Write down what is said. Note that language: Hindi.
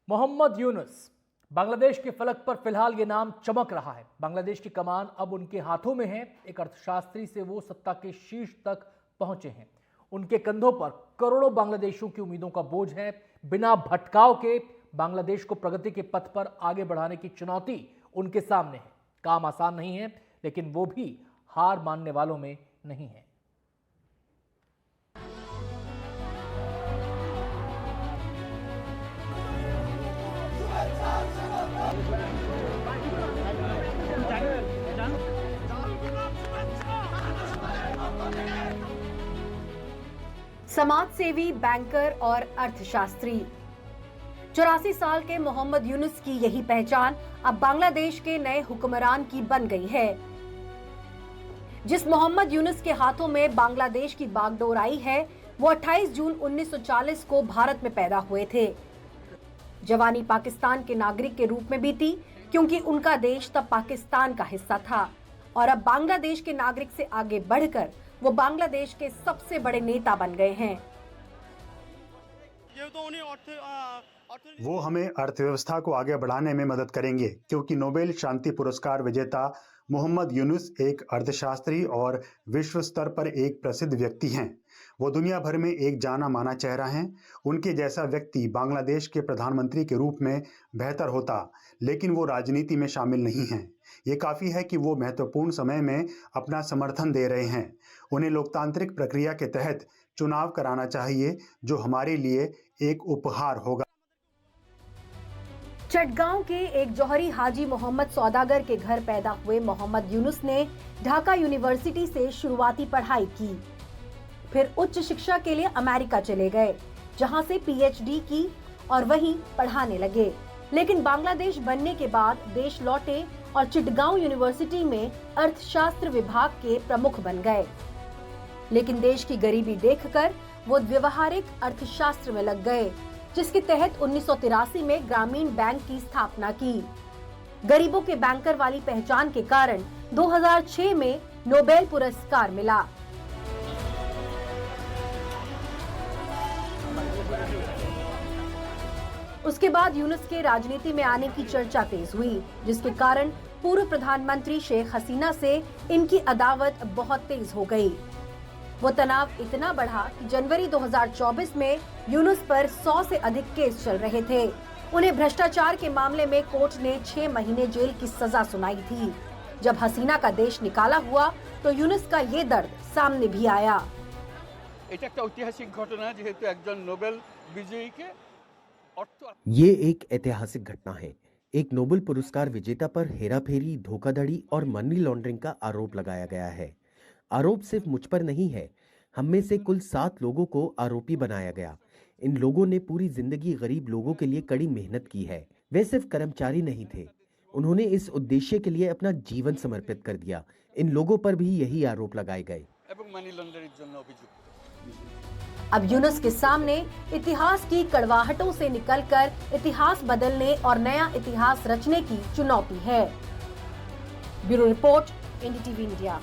मोहम्मद यूनुस, बांग्लादेश के फलक पर फिलहाल ये नाम चमक रहा है। बांग्लादेश की कमान अब उनके हाथों में है। एक अर्थशास्त्री से वो सत्ता के शीर्ष तक पहुंचे हैं। उनके कंधों पर करोड़ों बांग्लादेशियों की उम्मीदों का बोझ है। बिना भटकाव के बांग्लादेश को प्रगति के पथ पर आगे बढ़ाने की चुनौती उनके सामने है। काम आसान नहीं है, लेकिन वो भी हार मानने वालों में नहीं है। समाज सेवी, बैंकर और अर्थशास्त्री। 84 साल के मोहम्मद यूनुस की यही पहचान अब बांग्लादेश के नए हुक्मरान की बन गई है। जिस मोहम्मद यूनुस के हाथों में बांग्लादेश की बागडोर आई है, वो 28 जून 1940 को भारत में पैदा हुए थे। जवानी पाकिस्तान के नागरिक के रूप में बीती, क्योंकि उनका देश तब पाकिस्तान का हिस्सा था, और अब बांग्लादेश के नागरिक से आगे बढ़कर वो बांग्लादेश के सबसे बड़े नेता बन गए हैं। वो हमें अर्थव्यवस्था को आगे बढ़ाने में मदद करेंगे, क्योंकि नोबेल शांति पुरस्कार विजेता मोहम्मद यूनुस एक अर्थशास्त्री और विश्व स्तर पर एक प्रसिद्ध व्यक्ति हैं। वो दुनिया भर में एक जाना माना चेहरा हैं। उनके जैसा व्यक्ति बांग्लादेश के प्रधानमंत्री के रूप में बेहतर होता, लेकिन वो राजनीति में शामिल नहीं हैं। ये काफ़ी है कि वो महत्वपूर्ण समय में अपना समर्थन दे रहे हैं। उन्हें लोकतांत्रिक प्रक्रिया के तहत चुनाव कराना चाहिए, जो हमारे लिए एक उपहार होगा। चटगांव के एक जौहरी हाजी मोहम्मद सौदागर के घर पैदा हुए मोहम्मद यूनुस ने ढाका यूनिवर्सिटी से शुरुआती पढ़ाई की। फिर उच्च शिक्षा के लिए अमेरिका चले गए, जहां से पीएचडी की और वहीं पढ़ाने लगे। लेकिन बांग्लादेश बनने के बाद देश लौटे और चिटगांव यूनिवर्सिटी में अर्थशास्त्र विभाग के प्रमुख बन गए। लेकिन देश की गरीबी देखकर वो व्यवहारिक अर्थशास्त्र में लग गए, जिसके तहत 1983 में ग्रामीण बैंक की स्थापना की। गरीबों के बैंकर वाली पहचान के कारण 2006 में नोबेल पुरस्कार मिला। उसके बाद यूनुस के राजनीति में आने की चर्चा तेज हुई, जिसके कारण पूर्व प्रधानमंत्री शेख हसीना से इनकी अदावत बहुत तेज हो गई। वो तनाव इतना बढ़ा कि जनवरी 2024 में यूनुस पर 100 से अधिक केस चल रहे थे। उन्हें भ्रष्टाचार के मामले में कोर्ट ने 6 महीने जेल की सजा सुनाई थी। जब हसीना का देश निकाला हुआ, तो यूनुस का ये दर्द सामने भी आया। ये एक ऐतिहासिक घटना है। एक नोबेल पुरस्कार विजेता पर हेराफेरी, धोखाधड़ी और मनी लॉन्ड्रिंग का आरोप लगाया गया है। आरोप सिर्फ मुझ पर नहीं है, हम में से कुल 7 लोगों को आरोपी बनाया गया। इन लोगों ने पूरी जिंदगी गरीब लोगों के लिए कड़ी मेहनत की है। वे सिर्फ कर्मचारी नहीं थे, उन्होंने इस उद्देश्य के लिए अपना जीवन समर्पित कर दिया। इन लोगों पर भी यही आरोप लगाए गए। अब यूनुस के सामने इतिहास की कड़वाहटों से निकलकर इतिहास बदलने और नया इतिहास रचने की चुनौती है। Bureau report, NDTV India.